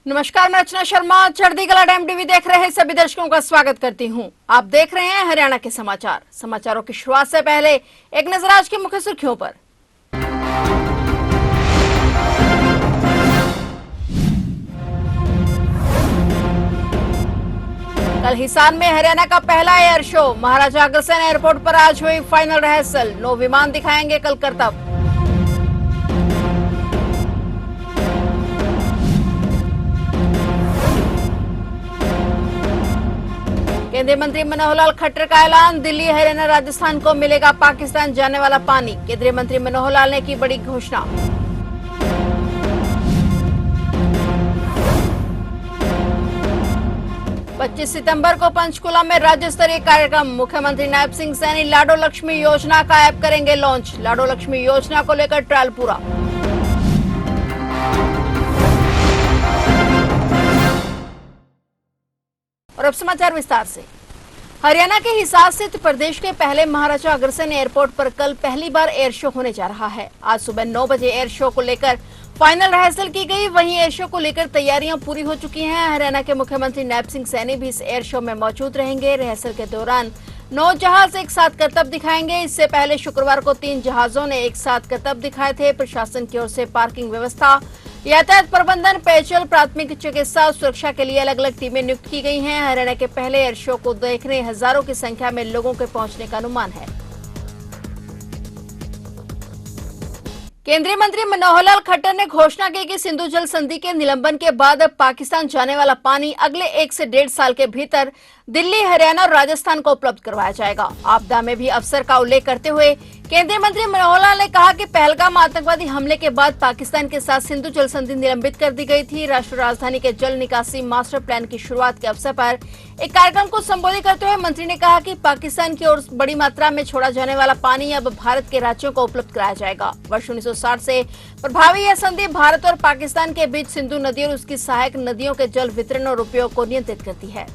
नमस्कार, मैं रचना शर्मा चढ़ती कला टाइम टीवी देख रहे हैं सभी दर्शकों का स्वागत करती हूं। आप देख रहे हैं हरियाणा के समाचार। समाचारों की शुरुआत से पहले एक नजर आज की मुख्य सुर्खियों पर। कल हिसार में हरियाणा का पहला air show. Maharaja Agrasen airport पर आज हुई फाइनल रिहर्सल। 9 विमान दिखाएंगे कल करतब। केंद्रीय मंत्री मनोहर लाल खट्टर का ऐलान। दिल्ली, हरियाणा, राजस्थान को मिलेगा पाकिस्तान जाने वाला पानी। केंद्रीय मंत्री मनोहर लाल ने की बड़ी घोषणा। पच्चीस सितंबर को पंचकुला में राज्य स्तरीय कार्यक्रम। मुख्यमंत्री नायब सिंह सैनी लाडो लक्ष्मी योजना का ऐप करेंगे लॉन्च। लाडो लक्ष्मी योजना को लेकर ट्रायल पूरा। और अब समाचार विस्तार से। हरियाणा के हिसार स्थित प्रदेश के पहले महाराजा अग्रसेन एयरपोर्ट पर कल पहली बार एयर शो होने जा रहा है। आज सुबह 9 बजे एयर शो को लेकर फाइनल रिहर्सल की गई। वहीं एयर शो को लेकर तैयारियां पूरी हो चुकी हैं। हरियाणा के मुख्यमंत्री नायब सिंह सैनी भी इस एयर शो में मौजूद रहेंगे। रिहर्सल के दौरान 9 जहाज एक साथ करतब दिखाएंगे। इससे पहले शुक्रवार को 3 जहाजों ने एक साथ करतब दिखाए थे। प्रशासन की ओर से पार्किंग व्यवस्था, यातायात प्रबंधन, पेयजल, प्राथमिक चिकित्सा और सुरक्षा के लिए अलग अलग टीमें नियुक्त की गई हैं। हरियाणा के पहले एयर शो को देखने हजारों की संख्या में लोगों के पहुंचने का अनुमान है। केंद्रीय मंत्री मनोहर लाल खट्टर ने घोषणा की कि सिंधु जल संधि के निलंबन के बाद अब पाकिस्तान जाने वाला पानी अगले 1 से 1.5 साल के भीतर दिल्ली, हरियाणा और राजस्थान को उपलब्ध करवाया जाएगा। आपदा में भी अवसर का उल्लेख करते हुए केंद्रीय मंत्री मनोहर लाल ने कहा कि पहलगाम आतंकवादी हमले के बाद पाकिस्तान के साथ सिंधु जल संधि निलंबित कर दी गई थी। राष्ट्रीय राजधानी के जल निकासी मास्टर प्लान की शुरुआत के अवसर पर एक कार्यक्रम को संबोधित करते हुए मंत्री ने कहा कि पाकिस्तान की ओर बड़ी मात्रा में छोड़ा जाने वाला पानी अब भारत के राज्यों को उपलब्ध कराया जाएगा। वर्ष 1960 से प्रभावी यह संधि भारत और पाकिस्तान के बीच सिंधु नदी और उसकी सहायक नदियों के जल वितरण और उपयोग को नियंत्रित करती है।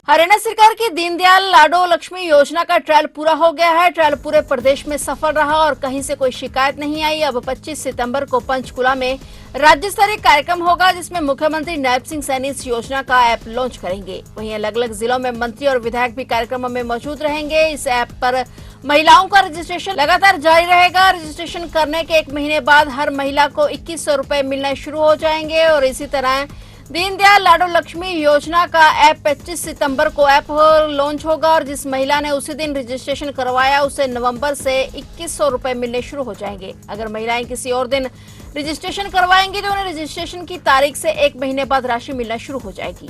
हरियाणा सरकार की दीनदयाल लाडो लक्ष्मी योजना का ट्रायल पूरा हो गया है। ट्रायल पूरे प्रदेश में सफल रहा और कहीं से कोई शिकायत नहीं आई। अब 25 सितंबर को पंचकुला में राज्य स्तरीय कार्यक्रम होगा, जिसमें मुख्यमंत्री नायब सिंह सैनी इस योजना का ऐप लॉन्च करेंगे। वहीं अलग अलग जिलों में मंत्री और विधायक भी कार्यक्रमों में मौजूद रहेंगे। इस ऐप पर महिलाओं का रजिस्ट्रेशन लगातार जारी रहेगा। रजिस्ट्रेशन करने के 1 महीने बाद हर महिला को 2100 रुपए मिलना शुरू हो जाएंगे। और इसी तरह दीनदयाल लाडो लक्ष्मी योजना का ऐप 25 सितंबर को ऐप लॉन्च होगा और जिस महिला ने उसी दिन रजिस्ट्रेशन करवाया उसे नवंबर से 2100 रुपए मिलने शुरू हो जाएंगे। अगर महिलाएं किसी और दिन रजिस्ट्रेशन करवाएंगी तो उन्हें रजिस्ट्रेशन की तारीख से 1 महीने बाद राशि मिलना शुरू हो जाएगी।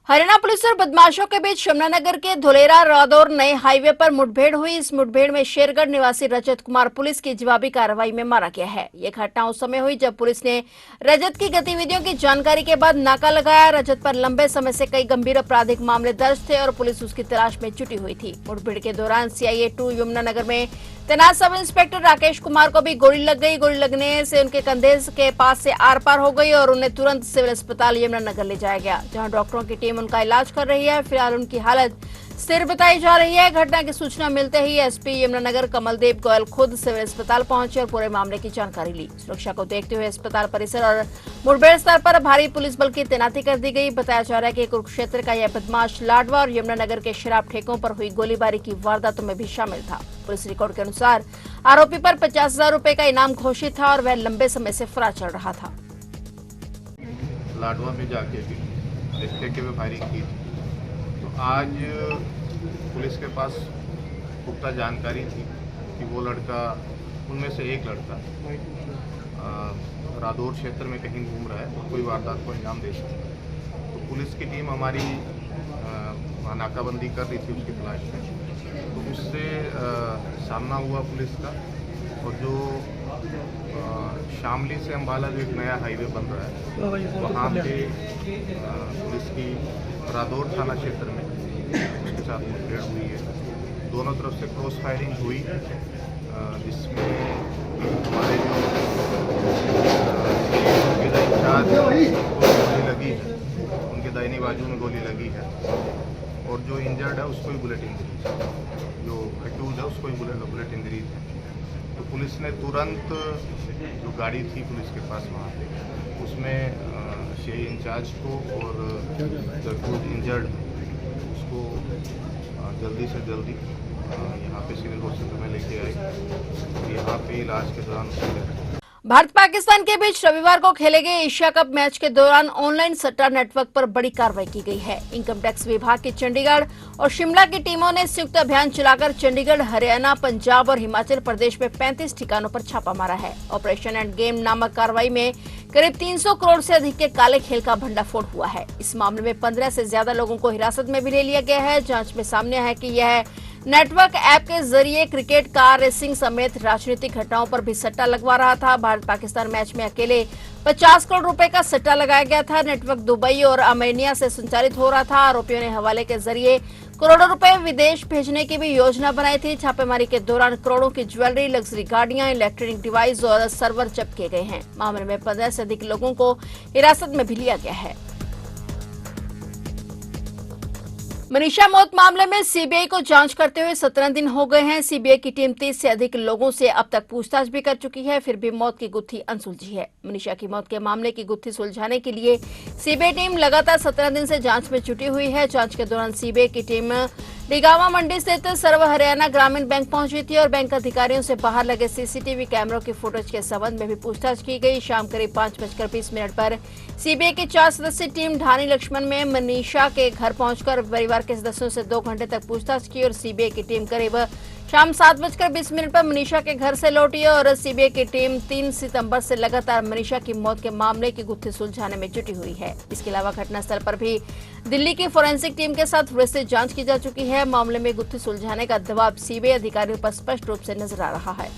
हरियाणा पुलिस और बदमाशों के बीच यमुनानगर के धोलेरा रादौर नए हाईवे पर मुठभेड़ हुई। इस मुठभेड़ में शेरगढ़ निवासी रजत कुमार पुलिस की जवाबी कार्रवाई में मारा गया है। यह घटना उस समय हुई जब पुलिस ने रजत की गतिविधियों की जानकारी के बाद नाका लगाया। रजत पर लंबे समय से कई गंभीर आपराधिक मामले दर्ज थे और पुलिस उसकी तलाश में जुटी हुई थी। मुठभेड़ के दौरान CIA 2 यमुनानगर में तैनात सब इंस्पेक्टर राकेश कुमार को भी गोली लग गई। गोली लगने से उनके कंधे के पास से आर पार हो गई और उन्हें तुरंत सिविल अस्पताल यमुनानगर ले जाया गया, जहां डॉक्टरों की टीम उनका इलाज कर रही है। फिलहाल उनकी हालत स्थिर बताई जा रही है। घटना की सूचना मिलते ही SP यमुनानगर कमलदेव गोयल खुद सिविल अस्पताल पहुंचे और पूरे मामले की जानकारी ली। सुरक्षा को देखते हुए अस्पताल परिसर और मुठभेड़ स्थल पर भारी पुलिस बल की तैनाती कर दी गई। बताया जा रहा है कि कुरुक्षेत्र का यह बदमाश लाडवा और यमुनानगर के शराब ठेकों पर हुई गोलीबारी की वारदातों में भी शामिल था। पुलिस रिकॉर्ड के अनुसार आरोपी पर 50,000 रुपए का इनाम घोषित था और वह लंबे समय से फरार चल रहा था। लाडवा में जाके भी ठेके में फायरिंग की। तो आज पुलिस के पास पुख्ता जानकारी थी कि वो लड़का, उनमें से एक लड़का रादौर क्षेत्र में कहीं घूम रहा है और कोई वारदात को अंजाम दे सकता है। तो पुलिस की टीम हमारी नाकाबंदी कर रही थी उसकी तलाश में। तो उससे सामना हुआ पुलिस का और जो शामली से अम्बाला जो एक नया हाईवे बन रहा है वहाँ पे पुलिस की रादौर थाना क्षेत्र में उसके साथ मुठभेड़ हुई है। दोनों तरफ से क्रॉस फायरिंग हुई जिसमें हमारे जो इंचार्ज गोली लगी है, उनके दाहिनी बाजू में गोली लगी है और जो इंजर्ड है उसको भी बुलेट इंजरी, जो अक्यूज है उसको भी बुलेट इंजरी है। तो पुलिस ने तुरंत जो गाड़ी थी पुलिस के पास वहाँ पे, उसमें शेरी इंचार्ज को और जो इंजर्ड उसको जल्दी से जल्दी यहाँ पे सिविल हॉस्पिटल में लेके आए और यहाँ पे इलाज के दौरान भारत पाकिस्तान के बीच रविवार को खेले गए एशिया कप मैच के दौरान ऑनलाइन सट्टा नेटवर्क पर बड़ी कार्रवाई की गई है। इनकम टैक्स विभाग की चंडीगढ़ और शिमला की टीमों ने संयुक्त अभियान चलाकर चंडीगढ़, हरियाणा, पंजाब और हिमाचल प्रदेश में 35 ठिकानों पर छापा मारा है। ऑपरेशन एंड गेम नामक कार्रवाई में करीब 300 करोड़ से अधिक के काले खेल का भंडाफोड़ हुआ है। इस मामले में 15 से ज्यादा लोगों को हिरासत में भी ले लिया गया है। जांच में सामने आया है कि यह नेटवर्क ऐप के जरिए क्रिकेट, कार रेसिंग समेत राजनीतिक घटनाओं पर भी सट्टा लगवा रहा था। भारत पाकिस्तान मैच में अकेले 50 करोड़ रुपए का सट्टा लगाया गया था। नेटवर्क दुबई और अर्मेनिया से संचालित हो रहा था। आरोपियों ने हवाले के जरिए करोड़ों रुपए विदेश भेजने की भी योजना बनाई थी। छापेमारी के दौरान करोड़ों की ज्वेलरी, लग्जरी गाड़ियां, इलेक्ट्रॉनिक डिवाइस और सर्वर जब्त किए गए हैं। मामले में 15 से अधिक लोगों को हिरासत में भी लिया गया है। मनीषा मौत मामले में सीबीआई को जांच करते हुए 17 दिन हो गए हैं। सीबीआई की टीम 30 से अधिक लोगों से अब तक पूछताछ भी कर चुकी है, फिर भी मौत की गुत्थी अनसुलझी है। मनीषा की मौत के मामले की गुत्थी सुलझाने के लिए सीबीआई टीम लगातार 17 दिन से जांच में जुटी हुई है। जांच के दौरान सीबीआई की टीम डिगावा मंडी स्थित सर्व हरियाणा ग्रामीण बैंक पहुंची थी और बैंक अधिकारियों से बाहर लगे सीसीटीवी कैमरों की फुटेज के संबंध में भी पूछताछ की गई। शाम करीब 5:20 पर सीबीआई की 4 सदस्यीय टीम ढानी लक्ष्मण में मनीषा के घर पहुंचकर परिवार के सदस्यों से 2 घंटे तक पूछताछ की और सीबीआई की टीम करीब शाम 7:20 पर मनीषा के घर से लौटी और सीबीआई की टीम 3 सितंबर से लगातार मनीषा की मौत के मामले की गुत्थी सुलझाने में जुटी हुई है। इसके अलावा घटनास्थल पर भी दिल्ली की फोरेंसिक टीम के साथ विस्तृत जांच की जा चुकी है। मामले में गुत्थी सुलझाने का दबाव सीबीआई अधिकारियों पर स्पष्ट रूप से नजर आ रहा है।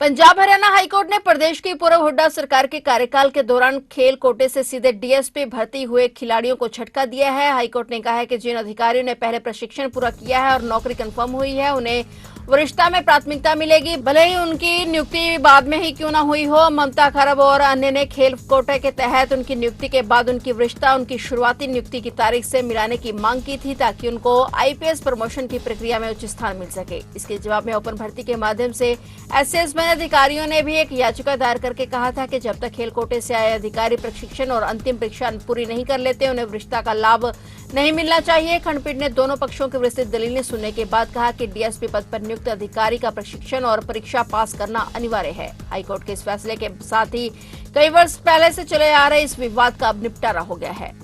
पंजाब हरियाणा हाईकोर्ट ने प्रदेश की पूर्व हुड्डा सरकार के कार्यकाल के दौरान खेल कोटे से सीधे डीएसपी भर्ती हुए खिलाड़ियों को झटका दिया है। हाईकोर्ट ने कहा है कि जिन अधिकारियों ने पहले प्रशिक्षण पूरा किया है और नौकरी कंफर्म हुई है, उन्हें वरिष्ठता में प्राथमिकता मिलेगी, भले ही उनकी नियुक्ति बाद में ही क्यों न हुई हो। ममता खरब और अन्य ने खेल कोटे के तहत उनकी नियुक्ति के बाद उनकी वरिष्ठता उनकी शुरुआती नियुक्ति की तारीख से मिलाने की मांग की थी ताकि उनको आईपीएस प्रमोशन की प्रक्रिया में उच्च स्थान मिल सके। इसके जवाब में ओपन भर्ती के माध्यम से एसएएस बने अधिकारियों ने भी एक याचिका दायर करके कहा था कि जब तक खेल कोटे से आए अधिकारी प्रशिक्षण और अंतिम परीक्षा पूरी नहीं कर लेते, उन्हें वरिष्ठता का लाभ नहीं मिलना चाहिए। खंडपीठ ने दोनों पक्षों की विस्तृत दलीलें सुनने के बाद कहा कि डीएसपी पद पर नियुक्त अधिकारी का प्रशिक्षण और परीक्षा पास करना अनिवार्य है। हाईकोर्ट के इस फैसले के साथ ही कई वर्ष पहले से चले आ रहे इस विवाद का अब निपटारा हो गया है।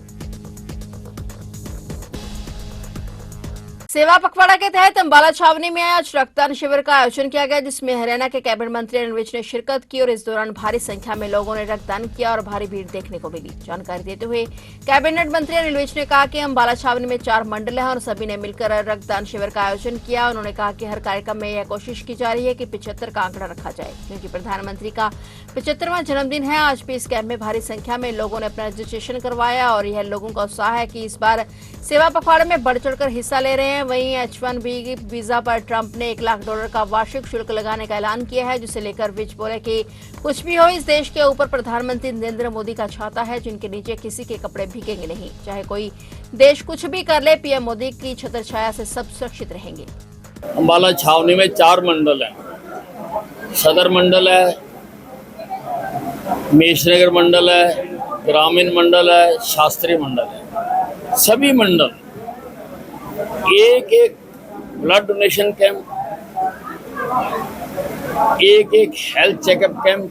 सेवा पखवाड़ा के तहत अंबाला छावनी में आज रक्तदान शिविर का आयोजन किया गया, जिसमें हरियाणा के कैबिनेट मंत्री अनिल विज ने शिरकत की और इस दौरान भारी संख्या में लोगों ने रक्तदान किया और भारी भीड़ देखने को मिली। जानकारी देते हुए कैबिनेट मंत्री अनिल विज ने कहा कि अंबाला छावनी में 4 मंडल हैं और सभी ने मिलकर रक्तदान शिविर का आयोजन किया। उन्होंने कहा कि हर कार्यक्रम में यह कोशिश की जा रही है कि 75 का आंकड़ा रखा जाए, क्योंकि प्रधानमंत्री का 75वां जन्मदिन है। आज भी इस कैंप में भारी संख्या में लोगों ने अपना रजिस्ट्रेशन करवाया और यह लोगों का उत्साह है कि इस बार सेवा पखवाड़े में बढ़ चढ़कर हिस्सा ले रहे हैं। वहीं H-1B वीजा पर ट्रंप ने $1 लाख का वार्षिक शुल्क लगाने का ऐलान किया है, जिसे लेकर विज बोले कि कुछ भी हो, इस देश के ऊपर प्रधानमंत्री नरेंद्र मोदी का छाता है, जिनके नीचे किसी के कपड़े भीगेंगे नहीं। चाहे कोई देश कुछ भी कर ले, पीएम मोदी की छत्र छाया से सब सुरक्षित रहेंगे। अंबाला छावनी में 4 मंडल है। सदर मंडल है, मेषनगर मंडल है, ग्रामीण मंडल है, शास्त्री मंडल है। सभी मंडल एक ब्लड डोनेशन कैंप, एक हेल्थ चेकअप कैंप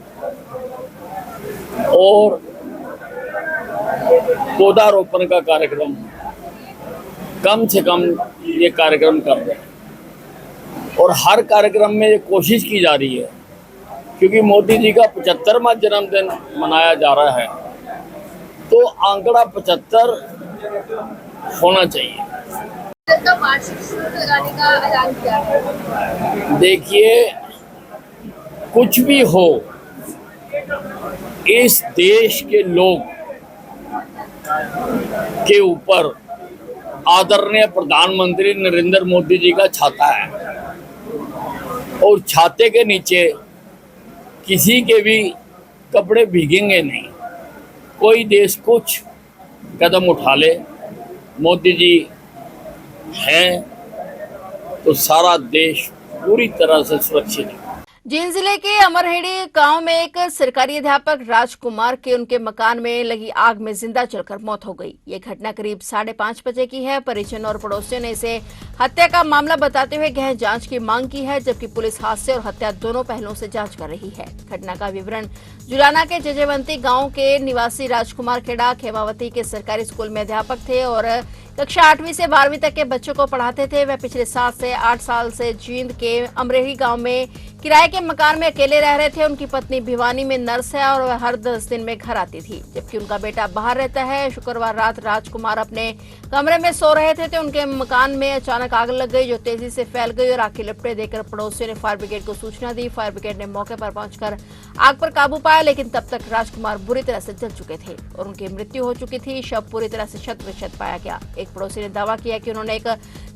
और पौधारोपण का कार्यक्रम कम से कम ये कार्यक्रम कर रहे हैं। और हर कार्यक्रम में ये कोशिश की जा रही है, क्योंकि मोदी जी का 75वां जन्मदिन मनाया जा रहा है, तो आंकड़ा 75 होना चाहिए। वार्षिक शुल्क लगाने का ऐलान किया है। देखिए, कुछ भी हो, इस देश के लोग के ऊपर आदरणीय प्रधानमंत्री नरेंद्र मोदी जी का छाता है और छाते के नीचे किसी के भी कपड़े भीगेंगे नहीं। कोई देश कुछ कदम उठा ले, मोदी जी हैं तो सारा देश पूरी तरह से सुरक्षित है। जींद जिले के अमरहेड़ी गांव में एक सरकारी अध्यापक राजकुमार के उनके मकान में लगी आग में जिंदा जलकर मौत हो गई। ये घटना करीब 5:30 बजे की है। परिजन और पड़ोसियों ने इसे हत्या का मामला बताते हुए गहन जांच की मांग की है, जबकि पुलिस हादसे और हत्या दोनों पहलुओं से जांच कर रही है। घटना का विवरण जुलाना के जजेवंती गांव के निवासी राजकुमार खेड़ा खेमावती के सरकारी स्कूल में अध्यापक थे और कक्षा 8वीं से 12वीं तक के बच्चों को पढ़ाते थे। वह पिछले 7 से 8 साल से जींद के अमरेही गांव में किराए के मकान में अकेले रह रहे थे। उनकी पत्नी भिवानी में नर्स है और वह हर 10 दिन में घर आती थी, जबकि उनका बेटा बाहर रहता है। शुक्रवार रात राजकुमार अपने कमरे में सो रहे थे तो उनके मकान में अचानक आग लग गई, जो तेजी से फैल गई और आग की लपटें देखकर पड़ोसियों ने फायर ब्रिगेड को सूचना दी। फायर ब्रिगेड ने मौके पर पहुंचकर आग पर काबू पाया, लेकिन तब तक राजकुमार बुरी तरह से जल चुके थे और उनकी मृत्यु हो चुकी थी। शव पूरी तरह से शत-विशत पाया गया। एक पड़ोसी ने दावा किया कि उन्होंने एक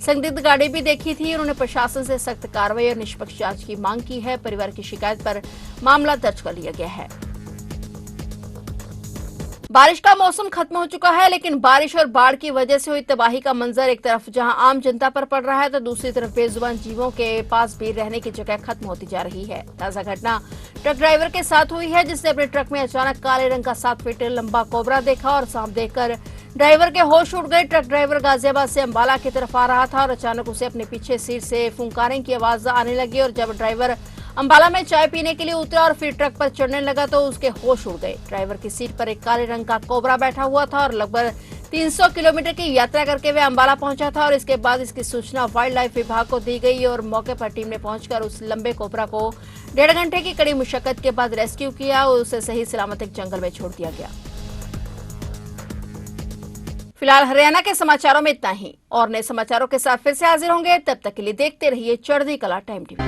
संदिग्ध गाड़ी भी देखी थी। उन्होंने प्रशासन से सख्त कार्रवाई और निष्पक्ष जांच की मांग की है। परिवार की शिकायत पर मामला दर्ज कर लिया गया है। बारिश का मौसम खत्म हो चुका है, लेकिन बारिश और बाढ़ की वजह से हुई तबाही का मंजर एक तरफ जहां आम जनता पर पड़ रहा है, तो दूसरी तरफ बेजुबान जीवों के पास भी रहने की जगह खत्म होती जा रही है। ताजा घटना ट्रक ड्राइवर के साथ हुई है, जिसने अपने ट्रक में अचानक काले रंग का 7 फीट लंबा कोबरा देखा और सांप देखकर ड्राइवर के होश उड़ गए। ट्रक ड्राइवर गाजियाबाद से अंबाला की तरफ आ रहा था और अचानक उसे अपने पीछे सीट से फुंकारे की आवाज आने लगी और जब ड्राइवर अंबाला में चाय पीने के लिए उतरा और फिर ट्रक पर चढ़ने लगा तो उसके होश उड़ गए। ड्राइवर की सीट पर एक काले रंग का कोबरा बैठा हुआ था और लगभग 300 किलोमीटर की यात्रा करके वह अंबाला पहुंचा था और इसके बाद इसकी सूचना वाइल्ड लाइफ विभाग को दी गई और मौके पर टीम ने पहुंचकर उस लंबे कोबरा को 1.5 घंटे की कड़ी मुशक्कत के बाद रेस्क्यू किया और उसे सही सलामत एक जंगल में छोड़ दिया गया। फिलहाल हरियाणा के समाचारों में इतना ही। और नए समाचारों के साथ फिर से हाजिर होंगे, तब तक के लिए देखते रहिए चढ़ती कला टाइम टीवी।